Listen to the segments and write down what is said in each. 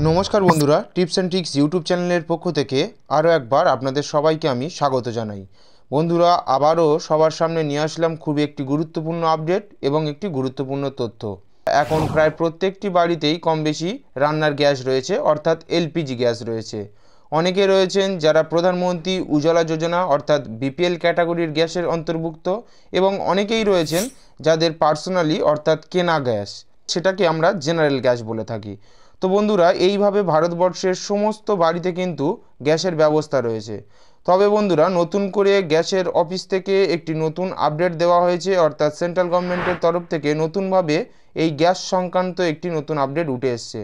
নমস্কার বন্ধুরা, tips and tricks YouTube চ্যানেলের পক্ষ থেকে আরও একবার আপনাদের সবাইকে আমি স্বাগত জানাই। বন্ধুরা, আবারও সবার সামনে নিয়ে আসলাম খুবই একটি গুরুত্বপূর্ণ আপডেট এবং একটি গুরুত্বপূর্ণ তথ্য। এখন প্রায় প্রত্যেকটি বাড়িতেই কম বেশি রান্নার গ্যাস রয়েছে, অর্থাৎ এলপিজি গ্যাস রয়েছে। অনেকে রয়েছেন যারা প্রধানমন্ত্রী উজ্জ্বলা যোজনা অর্থাৎ বিপিএল ক্যাটাগরির গ্যাসের অন্তর্ভুক্ত, এবং অনেকেই রয়েছেন যাদের পার্সোনালি অর্থাৎ কেনা গ্যাস, সেটাকে আমরা জেনারেল গ্যাস বলে থাকি। তো বন্ধুরা, এইভাবে ভারতবর্ষের সমস্ত বাড়িতে কিন্তু গ্যাসের ব্যবস্থা রয়েছে। তবে বন্ধুরা, নতুন করে গ্যাসের অফিস থেকে একটি নতুন আপডেট দেওয়া হয়েছে, অর্থাৎ সেন্ট্রাল গভর্নমেন্টের তরফ থেকে নতুনভাবে এই গ্যাস সংক্রান্ত একটি নতুন আপডেট উঠে এসছে।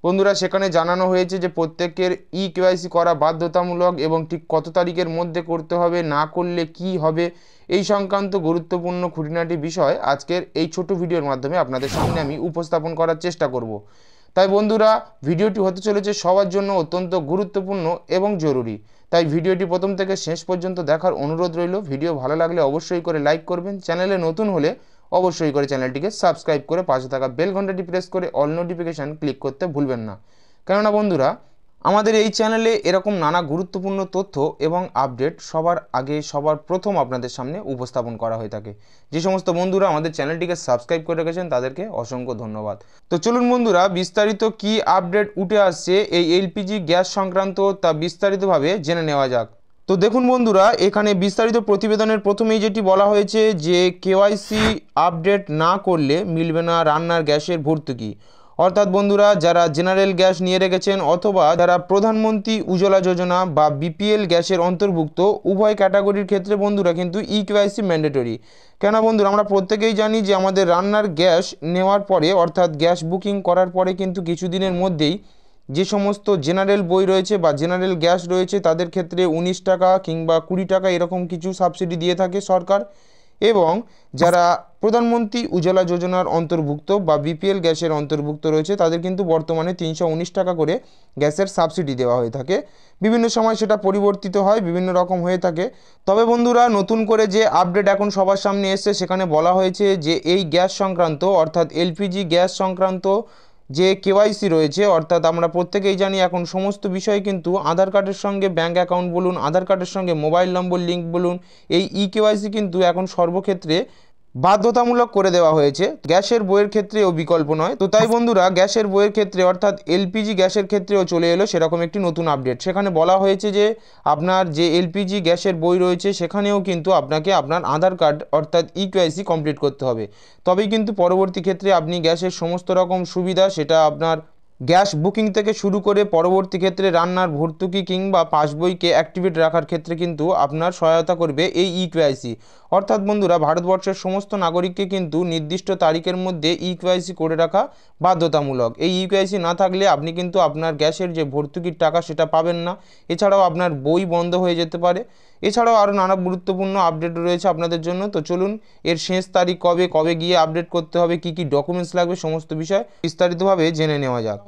বন্ধুরা, সেখানে জানানো হয়েছে যে প্রত্যেকের কেওয়াইসি করা বাধ্যতামূলক এবং ঠিক কত তারিখের মধ্যে করতে হবে, না করলে কি হবে, এই সংক্রান্ত গুরুত্বপূর্ণ খুঁটিনাটি বিষয় আজকের এই ছোট ভিডিওর মাধ্যমে আপনাদের সামনে আমি উপস্থাপন করার চেষ্টা করব। তাই বন্ধুরা, ভিডিওটি হতে চলেছে সবার জন্য অত্যন্ত গুরুত্বপূর্ণ এবং জরুরি। তাই ভিডিওটি প্রথম থেকে শেষ পর্যন্ত দেখার অনুরোধ রইল। ভিডিও ভালো লাগলে অবশ্যই করে লাইক করবেন, চ্যানেলে নতুন হলে অবশ্যই করে চ্যানেলটিকে সাবস্ক্রাইব করে পাশে থাকা বেল ঘন্টাটি প্রেস করে অল নোটিফিকেশান ক্লিক করতে ভুলবেন না। কেননা বন্ধুরা, আমাদের এই চ্যানেলে এরকম নানা গুরুত্বপূর্ণ তথ্য এবং আপডেট সবার আগে সবার প্রথম আপনাদের সামনে উপস্থাপন করা হয়ে থাকে। যে সমস্ত বন্ধুরা আমাদের চ্যানেলটিকে সাবস্ক্রাইব করে রেখেছেন তাদেরকে অসংখ্য ধন্যবাদ। তো চলুন বন্ধুরা, বিস্তারিত কি আপডেট উঠে আসছে এই এলপিজি গ্যাস সংক্রান্ত তা বিস্তারিতভাবে জেনে নেওয়া যাক। তো দেখুন বন্ধুরা, এখানে বিস্তারিত প্রতিবেদনের প্রথমেই যেটি বলা হয়েছে যে কেওয়াইসি আপডেট না করলে মিলবে না রান্নার গ্যাসের ভর্তুকি। অর্থাৎ বন্ধুরা, যারা জেনারেল গ্যাস নিয়ে রেখেছেন অথবা যারা প্রধানমন্ত্রী উজ্জ্বলা যোজনা বা বিপিএল গ্যাসের অন্তর্ভুক্ত, উভয় ক্যাটাগরির ক্ষেত্রে বন্ধুরা কিন্তু কেওয়াইসি ম্যান্ডেটরি। কেন বন্ধুরা, আমরা প্রত্যেকেই জানি যে আমাদের রান্নার গ্যাস নেওয়ার পরে অর্থাৎ গ্যাস বুকিং করার পরে কিন্তু কিছুদিনের মধ্যেই যে সমস্ত জেনারেল বই রয়েছে বা জেনারেল গ্যাস রয়েছে তাদের ক্ষেত্রে 19 টাকা কিংবা 20 টাকা এরকম কিছু সাবসিডি দিয়ে থাকে সরকার। এবং যারা প্রধানমন্ত্রী উজ্জ্বলা যোজনার অন্তর্ভুক্ত বা বিপিএল গ্যাসের অন্তর্ভুক্ত রয়েছে তাদের কিন্তু বর্তমানে 319 টাকা করে গ্যাসের সাবসিডি দেওয়া হয়ে থাকে। বিভিন্ন সময় সেটা পরিবর্তিত হয়, বিভিন্ন রকম হয়ে থাকে। তবে বন্ধুরা, নতুন করে যে আপডেট এখন সবার সামনে এসছে সেখানে বলা হয়েছে যে এই গ্যাস সংক্রান্ত অর্থাৎ এলপিজি গ্যাস সংক্রান্ত যে কেওয়াইসি রয়েছে, অর্থাৎ আমরা প্রত্যেকেই জানি এখন সমস্ত বিষয় কিন্তু আধার কার্ডের সঙ্গে ব্যাঙ্ক অ্যাকাউন্ট বলুন, আধার কার্ডের সঙ্গে মোবাইল নম্বর লিঙ্ক বলুন, এই কেওয়াইসি কিন্তু এখন সর্বক্ষেত্রে বাধ্যতামূলক করে দেওয়া হয়েছে। গ্যাসের বইয়ের ক্ষেত্রেও বিকল্প নয়। তো তাই বন্ধুরা, গ্যাসের বইয়ের ক্ষেত্রে অর্থাৎ এলপিজি গ্যাসের ক্ষেত্রেও চলে এলো সেরকম একটি নতুন আপডেট। সেখানে বলা হয়েছে যে আপনার যে এলপিজি গ্যাসের বই রয়েছে সেখানেও কিন্তু আপনাকে আপনার আধার কার্ড অর্থাৎ কেওয়াইসি কমপ্লিট করতে হবে। তবেই কিন্তু পরবর্তী ক্ষেত্রে আপনি গ্যাসের সমস্ত রকম সুবিধা, সেটা আপনার গ্যাস বুকিং থেকে শুরু করে পরবর্তী ক্ষেত্রে রান্নার ভর্তুকি কিংবা পাসবইকে অ্যাক্টিভেট রাখার ক্ষেত্রে কিন্তু আপনার সহায়তা করবে এই কেওয়াইসি। অর্থাৎ বন্ধুরা, ভারতবর্ষের সমস্ত নাগরিককে কিন্তু নির্দিষ্ট তারিখের মধ্যে কেওয়াইসি করে রাখা বাধ্যতামূলক। এই কেওয়াইসি না থাকলে আপনি কিন্তু আপনার গ্যাসের যে ভর্তুকির টাকা সেটা পাবেন না। এছাড়াও আপনার বই বন্ধ হয়ে যেতে পারে। এছাড়াও আরও নানা গুরুত্বপূর্ণ আপডেট রয়েছে আপনাদের জন্য। তো চলুন, এর শেষ তারিখ কবে, কবে গিয়ে আপডেট করতে হবে, কি কি ডকুমেন্টস লাগবে, সমস্ত বিষয় বিস্তারিতভাবে জেনে নেওয়া যাক।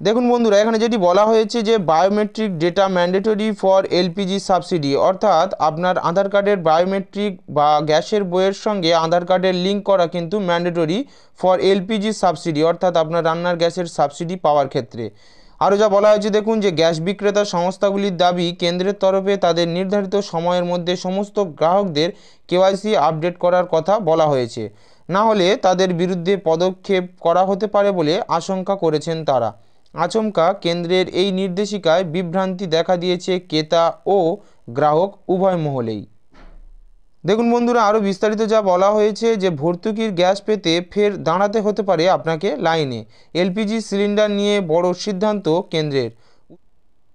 দেখুন বন্ধুরা, এখানে যেটি বলা হয়েছে যে biometric data mandatory for LPG subsidy, অর্থাৎ আপনার আধার কার্ডের বায়োমেট্রিক বা গ্যাসের বইয়ের সঙ্গে আধার কার্ডের লিঙ্ক করা কিন্তু ম্যান্ডেটরি ফর এলপিজি সাবসিডি, অর্থাৎ আপনার রান্নার গ্যাসের সাবসিডি পাওয়ার ক্ষেত্রে। আরও যা বলা হয়েছে দেখুন, যে গ্যাস বিক্রেতা সংস্থাগুলির দাবি কেন্দ্রের তরফে তাদের নির্ধারিত সময়ের মধ্যে সমস্ত গ্রাহকদের কেওয়াইসি আপডেট করার কথা বলা হয়েছে, না হলে তাদের বিরুদ্ধে পদক্ষেপ করা হতে পারে বলে আশঙ্কা করেছেন তারা। আচমকা কেন্দ্রের এই নির্দেশিকায় বিভ্রান্তি দেখা দিয়েছে ক্রেতা ও গ্রাহক উভয় মহলেই। দেখুন বন্ধুরা, আরও বিস্তারিত যা বলা হয়েছে যে ভর্তুকির গ্যাস পেতে ফের দাঁড়াতে হতে পারে আপনাকে লাইনে। এলপিজি সিলিন্ডার নিয়ে বড় সিদ্ধান্ত কেন্দ্রের।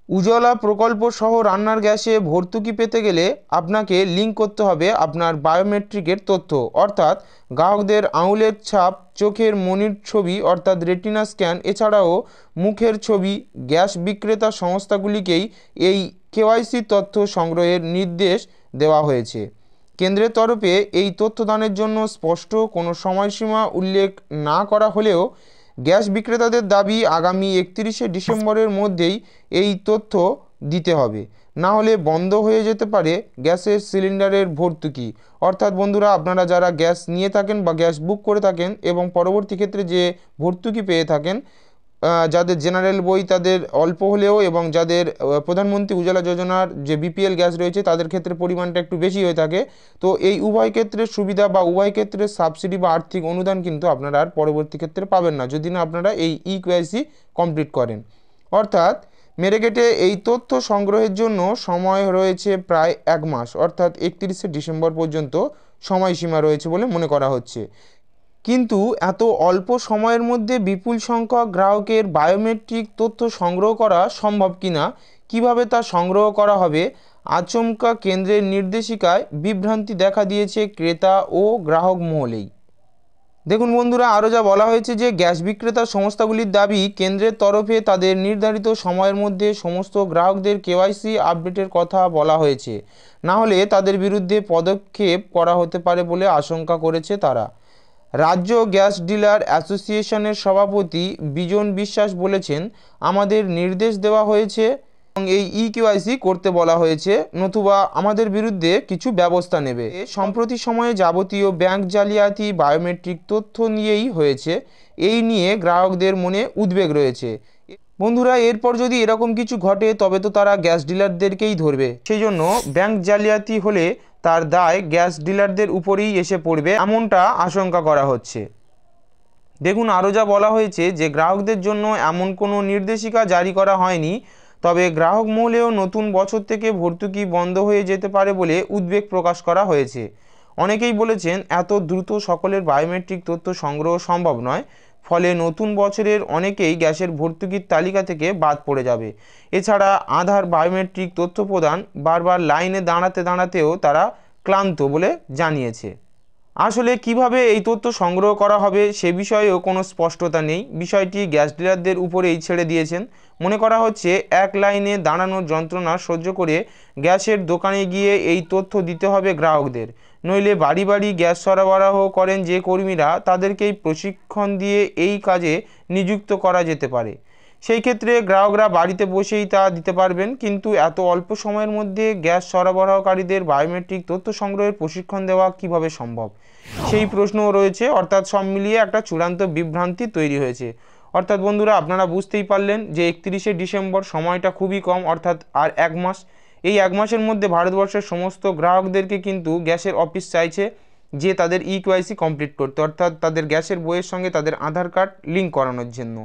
উজ্জ্বলা প্রকল্প সহ রান্নার গ্যাসে ভর্তুকি পেতে গেলে আপনাকে লিঙ্ক করতে হবে আপনার বায়োমেট্রিকের তথ্য, অর্থাৎ গ্রাহকদের আঙুলের ছাপ, চোখের মনির ছবি অর্থাৎ রেটিনা স্ক্যান, এছাড়াও মুখের ছবি। গ্যাস বিক্রেতা সংস্থাগুলিকেই এই কেওয়াইসি তথ্য সংগ্রহের নির্দেশ দেওয়া হয়েছে। কেন্দ্রের তরফে এই তথ্যদানের জন্য স্পষ্ট কোনো সময়সীমা উল্লেখ না করা হলেও গ্যাস বিক্রেতাদের দাবি আগামী 31শে ডিসেম্বরের মধ্যেই এই তথ্য দিতে হবে, না হলে বন্ধ হয়ে যেতে পারে গ্যাসের সিলিন্ডারের ভর্তুকি। অর্থাৎ বন্ধুরা, আপনারা যারা গ্যাস নিয়ে থাকেন বা গ্যাস বুক করে থাকেন এবং পরবর্তী ক্ষেত্রে যে ভর্তুকি পেয়ে থাকেন যাদের জেনারেল বই তাদের অল্প হলেও এবং যাদের প্রধানমন্ত্রী উজ্জ্বলা যোজনার যে বিপিএল গ্যাস রয়েছে তাদের ক্ষেত্রে পরিমাণটা একটু বেশি হয়ে থাকে। তো এই উভয় ক্ষেত্রে সুবিধা বা উভয় ক্ষেত্রে সাবসিডি বা আর্থিক অনুদান কিন্তু আপনারা আর পরবর্তী ক্ষেত্রে পাবেন না যদি না আপনারা এই ইকেওয়াইসি কমপ্লিট করেন। অর্থাৎ মেরে কেটে এই তথ্য সংগ্রহের জন্য সময় রয়েছে প্রায় 1 মাস, অর্থাৎ 31শে ডিসেম্বর পর্যন্ত সময়সীমা রয়েছে বলে মনে করা হচ্ছে। কিন্তু এত অল্প সময়ের মধ্যে বিপুল সংখ্যক গ্রাহকের বায়োমেট্রিক তথ্য সংগ্রহ করা সম্ভব কিনা, কিভাবে তা সংগ্রহ করা হবে, আচমকা কেন্দ্রের নির্দেশিকায় বিভ্রান্তি দেখা দিয়েছে ক্রেতা ও গ্রাহক মহলেই। দেখুন বন্ধুরা, আরও যা বলা হয়েছে যে গ্যাস বিক্রেতা সংস্থাগুলির দাবি কেন্দ্রের তরফে তাদের নির্ধারিত সময়ের মধ্যে সমস্ত গ্রাহকদের কেওয়াইসি আপডেটের কথা বলা হয়েছে, না হলে তাদের বিরুদ্ধে পদক্ষেপ করা হতে পারে বলে আশঙ্কা করেছে তারা। রাজ্য গ্যাস ডিলার অ্যাসোসিয়েশনের সভাপতি বিজন বিশ্বাস বলেছেন, আমাদের নির্দেশ দেওয়া হয়েছে এবং এই ইকেওয়াইসি করতে বলা হয়েছে, নতুবা আমাদের বিরুদ্ধে কিছু ব্যবস্থা নেবে। সম্প্রতি সময়ে যাবতীয় ব্যাংক জালিয়াতি বায়োমেট্রিক তথ্য নিয়েই হয়েছে, এই নিয়ে গ্রাহকদের মনে উদ্বেগ রয়েছে। বন্ধুরা, এরপর যদি এরকম কিছু ঘটে তবে তো তারা গ্যাস ডিলারদেরকেই ধরবে, সেই জন্য ব্যাংক জালিয়াতি হলে তার দায় গ্যাস ডিলারদের উপরেই এসে পড়বে এমনটা আশঙ্কা করা হচ্ছে। দেখুন, আরও যা বলা হয়েছে যে গ্রাহকদের জন্য এমন কোনো নির্দেশিকা জারি করা হয়নি, তবে গ্রাহক মহলেও নতুন বছর থেকে ভর্তুকি বন্ধ হয়ে যেতে পারে বলে উদ্বেগ প্রকাশ করা হয়েছে। অনেকেই বলেছেন এত দ্রুত সকলের বায়োমেট্রিক তথ্য সংগ্রহ সম্ভব নয়, ফলে নতুন বছরের অনেকেই গ্যাসের ভর্তুকির তালিকা থেকে বাদ পড়ে যাবে। এছাড়া আধার বায়োমেট্রিক তথ্য প্রদান বারবার লাইনে দাঁড়াতেও তারা ক্লান্ত বলে জানিয়েছে। আসলে কিভাবে এই তথ্য সংগ্রহ করা হবে সে বিষয়েও কোনো স্পষ্টতা নেই, বিষয়টি গ্যাস ডিলারদের উপরেই ছেড়ে দিয়েছেন। মনে করা হচ্ছে এক লাইনে দাঁড়ানোর যন্ত্রণা সহ্য করে গ্যাসের দোকানে গিয়ে এই তথ্য দিতে হবে গ্রাহকদের, নইলে বাড়ি বাড়ি গ্যাস সরবরাহ করেন যে কর্মীরা তাদেরকেই প্রশিক্ষণ দিয়ে এই কাজে নিযুক্ত করা যেতে পারে। সেই ক্ষেত্রে গ্রাহকরা বাড়িতে বসেই তা দিতে পারবেন, কিন্তু এত অল্প সময়ের মধ্যে গ্যাস সরবরাহকারীদের বায়োমেট্রিক তথ্য সংগ্রহের প্রশিক্ষণ দেওয়া কিভাবে সম্ভব সেই প্রশ্নও রয়েছে। অর্থাৎ সব মিলিয়ে একটা চূড়ান্ত বিভ্রান্তি তৈরি হয়েছে। অর্থাৎ বন্ধুরা, আপনারা বুঝতেই পারলেন যে 31শে ডিসেম্বর সময়টা খুবই কম, অর্থাৎ আর 1 মাস। এই 1 মাসের মধ্যে ভারতবর্ষের সমস্ত গ্রাহকদেরকে কিন্তু গ্যাসের অফিস চাইছে যে তাদের ইকেওয়াইসি কমপ্লিট করতে, অর্থাৎ তাদের গ্যাসের বইয়ের সঙ্গে তাদের আধার কার্ড লিঙ্ক করানোর জন্য।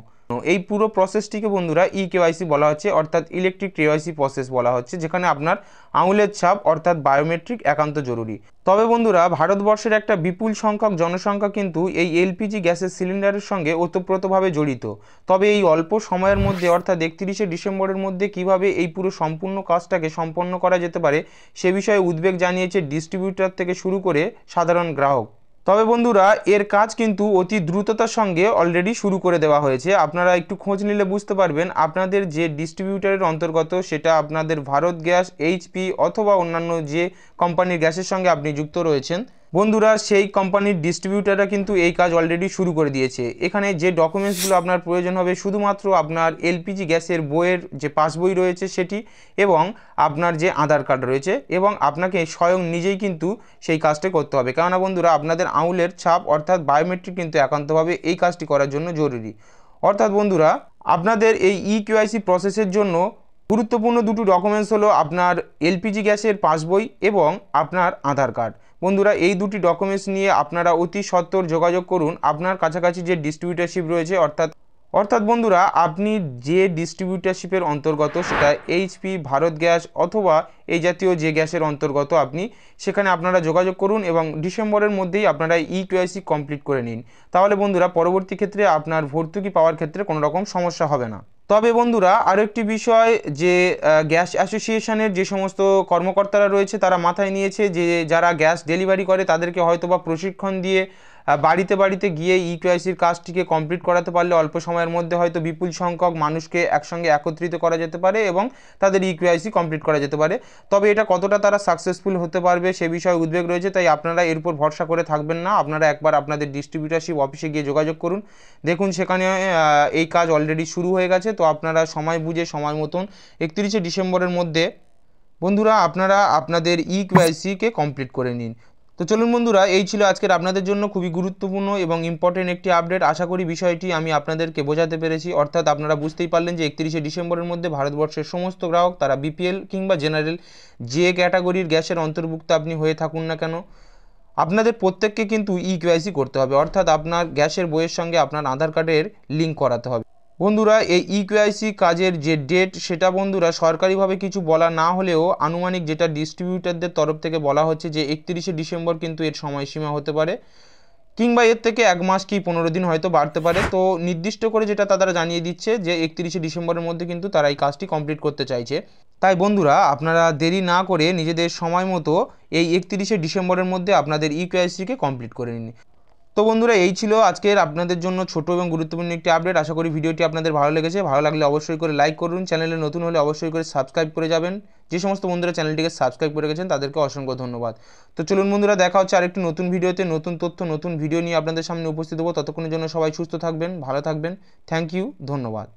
এই পুরো প্রসেসটিকে বন্ধুরা ইকেওয়াইসি বলা হচ্ছে, অর্থাৎ ইলেকট্রিক কেওয়াইসি প্রসেস বলা হচ্ছে, যেখানে আপনার আঙুলের ছাপ অর্থাৎ বায়োমেট্রিক একান্ত জরুরি। তবে বন্ধুরা, ভারতবর্ষের একটা বিপুল সংখ্যক জনসংখ্যা কিন্তু এই এলপিজি গ্যাসের সিলিন্ডারের সঙ্গে ওতপ্রোতভাবে জড়িত। তবে এই অল্প সময়ের মধ্যে অর্থাৎ 31শে ডিসেম্বরের মধ্যে কিভাবে এই পুরো সম্পূর্ণ কাজটাকে সম্পন্ন করা যেতে পারে সে বিষয়ে উদ্বেগ জানিয়েছে ডিস্ট্রিবিউটর থেকে শুরু করে সাধারণ গ্রাহক। তবে বন্ধুরা, এর কাজ কিন্তু অতি দ্রুততার সঙ্গে অলরেডি শুরু করে দেওয়া হয়েছে। আপনারা একটু খোঁজ নিলে বুঝতে পারবেন আপনাদের যে ডিস্ট্রিবিউটারের অন্তর্গত, সেটা আপনাদের ভারত গ্যাস, এইচপি অথবা অন্যান্য যে কোম্পানির গ্যাসের সঙ্গে আপনি যুক্ত রয়েছেন বন্ধুরা, সেই কোম্পানির ডিস্ট্রিবিউটাররা কিন্তু এই কাজ অলরেডি শুরু করে দিয়েছে। এখানে যে ডকুমেন্টসগুলো আপনার প্রয়োজন হবে শুধুমাত্র আপনার এলপিজি গ্যাসের বইয়ের যে পাসবই রয়েছে সেটি, এবং আপনার যে আধার কার্ড রয়েছে, এবং আপনাকে স্বয়ং নিজেই কিন্তু সেই কাজটি করতে হবে। কেননা বন্ধুরা, আপনাদের আঙুলের ছাপ অর্থাৎ বায়োমেট্রিক কিন্তু একান্তভাবে এই কাজটি করার জন্য জরুরি। অর্থাৎ বন্ধুরা, আপনাদের এই ইকেওয়াইসি প্রসেসের জন্য গুরুত্বপূর্ণ দুটো ডকুমেন্টস হলো আপনার এলপিজি গ্যাসের পাসবই এবং আপনার আধার কার্ড। বন্ধুরা, এই দুটি ডকুমেন্টস নিয়ে আপনারা অতি সত্বর যোগাযোগ করুন আপনার কাছাকাছি যে ডিস্ট্রিবিউটারশিপ রয়েছে, অর্থাৎ বন্ধুরা, আপনি যে ডিস্ট্রিবিউটারশিপের অন্তর্গত, সেটা এইচপি, ভারত গ্যাস অথবা এই জাতীয় যে গ্যাসের অন্তর্গত আপনি, সেখানে আপনারা যোগাযোগ করুন এবং ডিসেম্বরের মধ্যেই আপনারা ইকেওয়াইসি কমপ্লিট করে নিন। তাহলে বন্ধুরা, পরবর্তী ক্ষেত্রে আপনার ভর্তুকি পাওয়ার ক্ষেত্রে কোনো রকম সমস্যা হবে না। তবে বন্ধুরা, আরও একটি বিষয় যে গ্যাস অ্যাসোসিয়েশনের যে সমস্ত কর্মকর্তারা রয়েছে তারা মাথায় নিয়েছে যে যারা গ্যাস ডেলিভারি করে তাদেরকে হয়তোবা প্রশিক্ষণ দিয়ে বাড়িতে বাড়িতে গিয়ে ইকেওয়াইসির কাজটিকে কমপ্লিট করাতে পারলে অল্প সময়ের মধ্যে হয়তো বিপুল সংখ্যক মানুষকে একসঙ্গে একত্রিত করা যেতে পারে এবং তাদের ইকেওয়াইসি কমপ্লিট করা যেতে পারে। তবে এটা কতটা তারা সাকসেসফুল হতে পারবে সে বিষয়ে উদ্বেগ রয়েছে, তাই আপনারা এর উপর ভরসা করে থাকবেন না। আপনারা একবার আপনাদের ডিস্ট্রিবিউটারশিপ অফিসে গিয়ে যোগাযোগ করুন। দেখুন, সেখানে এই কাজ অলরেডি শুরু হয়ে গেছে। তো আপনারা সময় বুঝে সময় মতন 31শে ডিসেম্বরের মধ্যে বন্ধুরা আপনারা আপনাদের ইকেওয়াইসিকে কমপ্লিট করে নিন। তো চলুন বন্ধুরা, এই ছিল আজকের আপনাদের জন্য খুবই গুরুত্বপূর্ণ এবং ইম্পর্টেন্ট একটি আপডেট। আশা করি বিষয়টি আমি আপনাদেরকে বোঝাতে পেরেছি, অর্থাৎ আপনারা বুঝতেই পারলেন যে 31শে ডিসেম্বরের মধ্যে ভারতবর্ষের সমস্ত গ্রাহক, তারা বিপিএল কিংবা জেনারেল যে ক্যাটাগরির গ্যাসের অন্তর্ভুক্ত আপনি হয়ে থাকুন না কেন, আপনাদের প্রত্যেককে কিন্তু ইকেওয়াইসি করতে হবে, অর্থাৎ আপনার গ্যাসের বইয়ের সঙ্গে আপনার আধার কার্ডের লিঙ্ক করাতে হবে। বন্ধুরা, এই ইকেওয়াইসি কাজের যে ডেট, সেটা বন্ধুরা সরকারিভাবে কিছু বলা না হলেও আনুমানিক যেটা ডিস্ট্রিবিউটারদের তরফ থেকে বলা হচ্ছে যে 31শে ডিসেম্বর কিন্তু এর সময়সীমা হতে পারে, কিংবা এর থেকে 1 মাস কি 15 দিন হয়তো বাড়তে পারে। তো নির্দিষ্ট করে যেটা তারা জানিয়ে দিচ্ছে যে 31শে ডিসেম্বরের মধ্যে কিন্তু তারা এই কাজটি কমপ্লিট করতে চাইছে। তাই বন্ধুরা, আপনারা দেরি না করে নিজেদের সময় মতো এই 31শে ডিসেম্বরের মধ্যে আপনাদের ইকেওয়াইসিকে কমপ্লিট করে নিন। তো বন্ধুরা, এই ছিল আজকের আপনাদের জন্য ছোট এবং গুরুত্বপূর্ণ একটি আপডেট। আশা করি ভিডিওটি আপনাদের ভালো লেগেছে। ভালো লাগলে অবশ্যই করে লাইক করুন, চ্যানেলে নতুন হলে অবশ্যই করে সাবস্ক্রাইব করে যাবেন। যে সমস্ত বন্ধুরা চ্যানেলটিকে সাবস্ক্রাইব করে গেছেন তাদেরকে অসংখ্য ধন্যবাদ। তো চলুন বন্ধুরা, দেখা হচ্ছে আরেকটি নতুন ভিডিওতে, নতুন তথ্য নতুন ভিডিও নিয়ে আপনাদের সামনে উপস্থিত হবো। ততক্ষণের জন্য সবাই সুস্থ থাকবেন, ভালো থাকবেন। থ্যাংক ইউ, ধন্যবাদ।